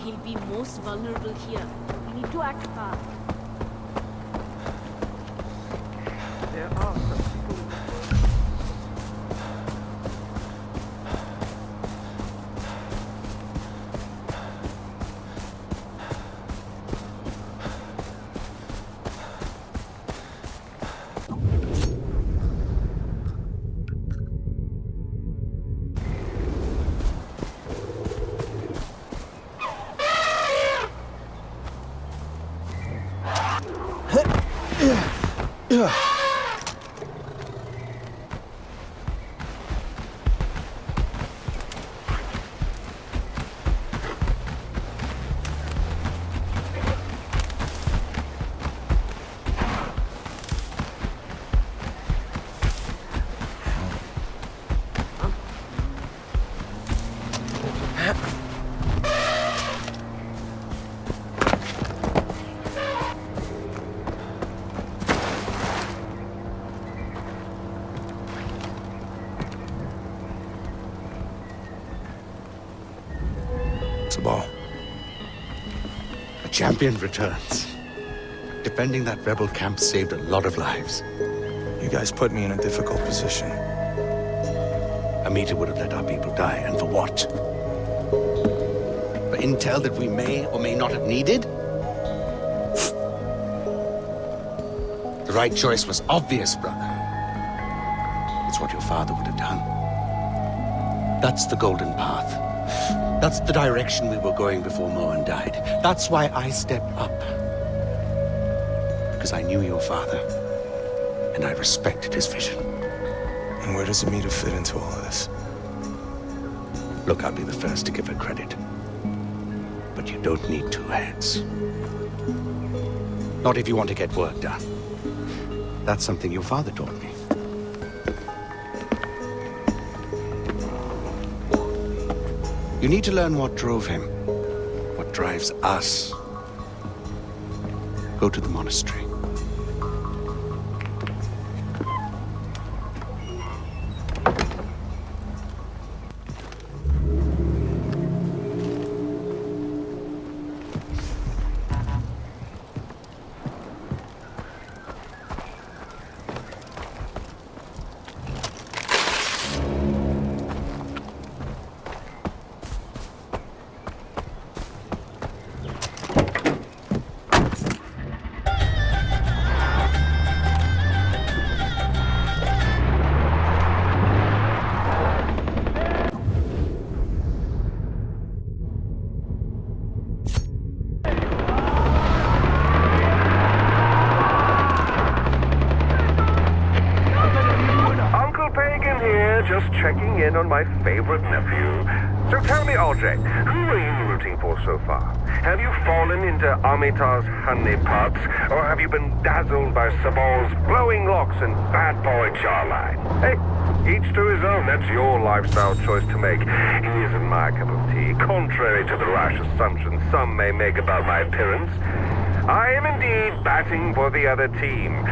he'll be most vulnerable here. We need to act fast. There are some people. A champion returns. Defending that rebel camp saved a lot of lives. You guys put me in a difficult position. Amita would have let our people die, and for what? For intel that we may or may not have needed? The right choice was obvious, brother. It's what your father would have done. That's the golden path. That's the direction we were going before Mohan died. That's why I stepped up. Because I knew your father, and I respected his vision. And where does Amita fit into all of this? Look, I'll be the first to give her credit. But you don't need two heads. Not if you want to get work done. That's something your father taught me. You need to learn what drove him, what drives us. Go to the monastery. Checking in on my favorite nephew. So tell me, Ajay, who are you rooting for so far? Have you fallen into Amita's honeypots, or have you been dazzled by Sabal's glowing locks and bad boy jawline? Hey, each to his own. That's your lifestyle choice to make. He isn't my cup of tea, contrary to the rash assumptions some may make about my appearance. I am indeed batting for the other team.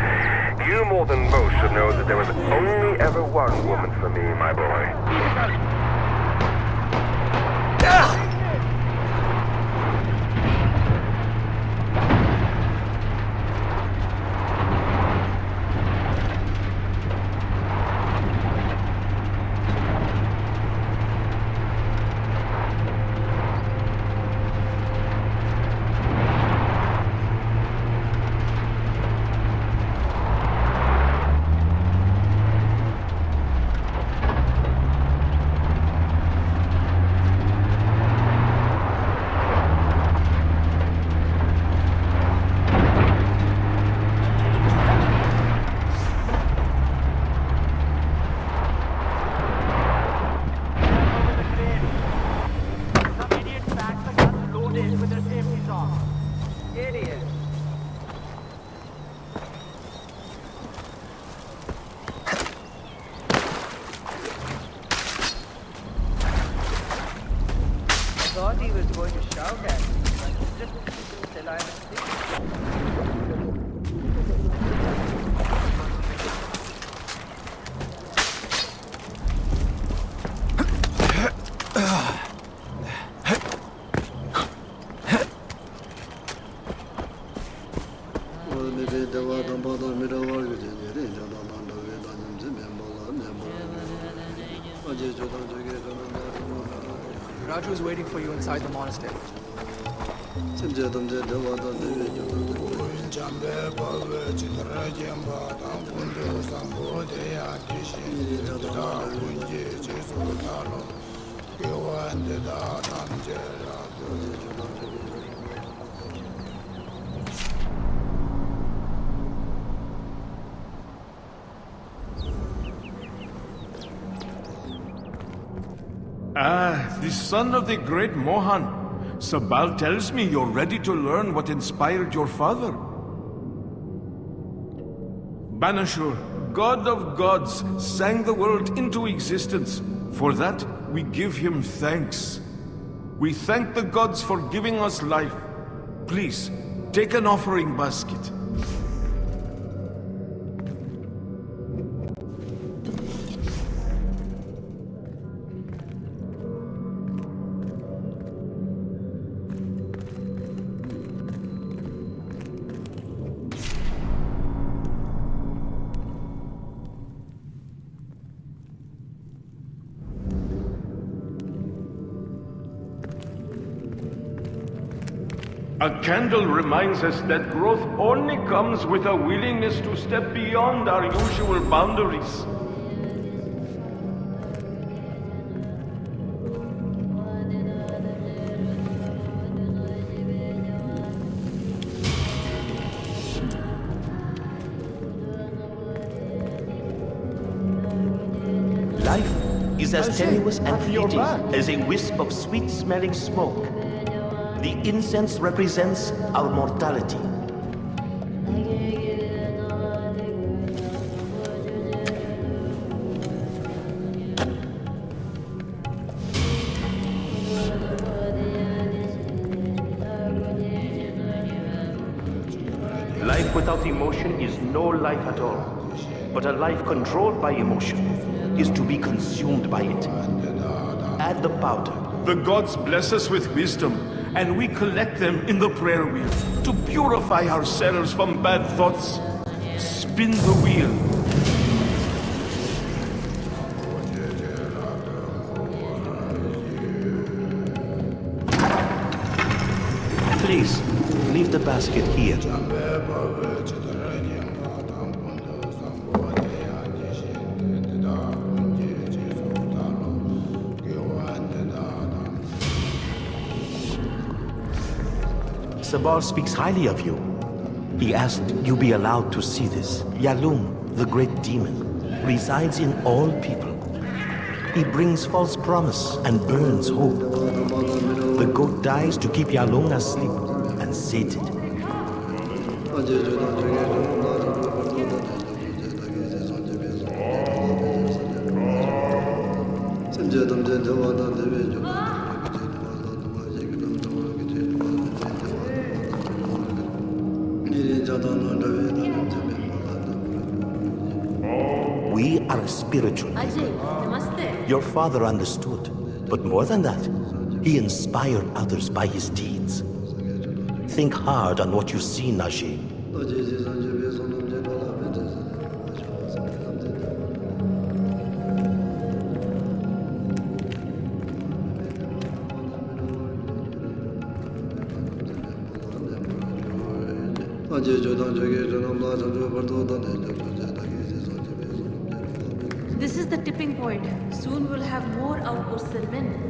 You more than most should know that there was only ever one woman for me, my boy. Thought he was going to shout at me, but he just till I'm asleep. Raju is waiting for you inside the monastery. The son of the great Mohan. Sabal tells me you're ready to learn what inspired your father. Banashur, god of gods, sang the world into existence. For that, we give him thanks. We thank the gods for giving us life. Please, take an offering basket. A candle reminds us that growth only comes with a willingness to step beyond our usual boundaries. Life is as tenuous and fleeting as a wisp of sweet-smelling smoke. The incense represents our mortality. Life without emotion is no life at all. But a life controlled by emotion is to be consumed by it. Add the powder. The gods bless us with wisdom, and we collect them in the prayer wheel to purify ourselves from bad thoughts. Spin the wheel. Please, leave the basket here. Sabal speaks highly of you. He asked you be allowed to see this. Yalung, the great demon, resides in all people. He brings false promise and burns hope. The goat dies to keep Yalung asleep and sated. We are spiritual. Ajay, namaste. Your father understood, but more than that, he inspired others by his deeds. Think hard on what you see, Najee. This is the tipping point. Soon we'll have more outposts than men.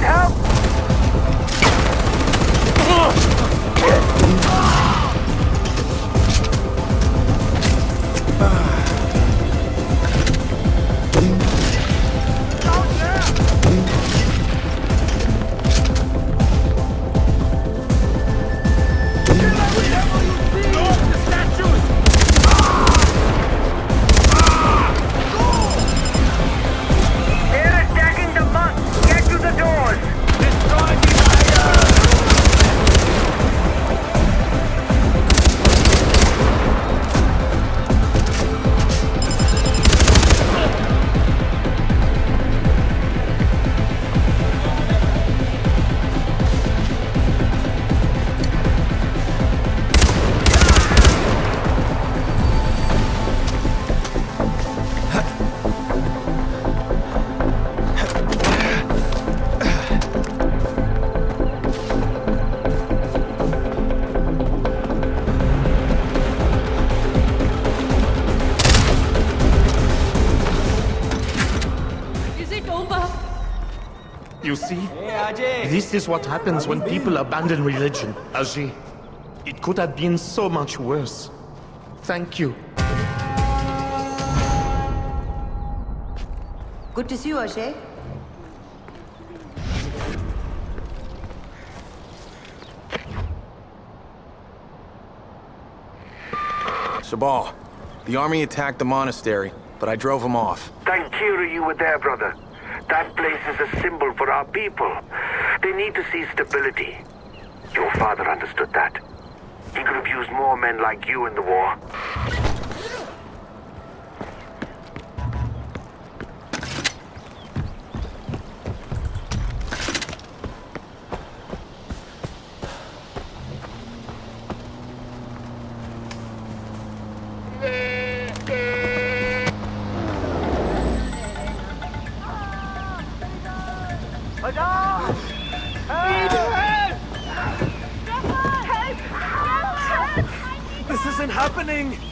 need help? You see? This is what happens when people abandon religion, Ajay. It could have been so much worse. Thank you. Good to see you, Ajay. Sabal, the army attacked the monastery, but I drove them off. Thank you you were there, brother. That place is a symbol for our people. They need to see stability. Your father understood that. He could have used more men like you in the war. This isn't happening!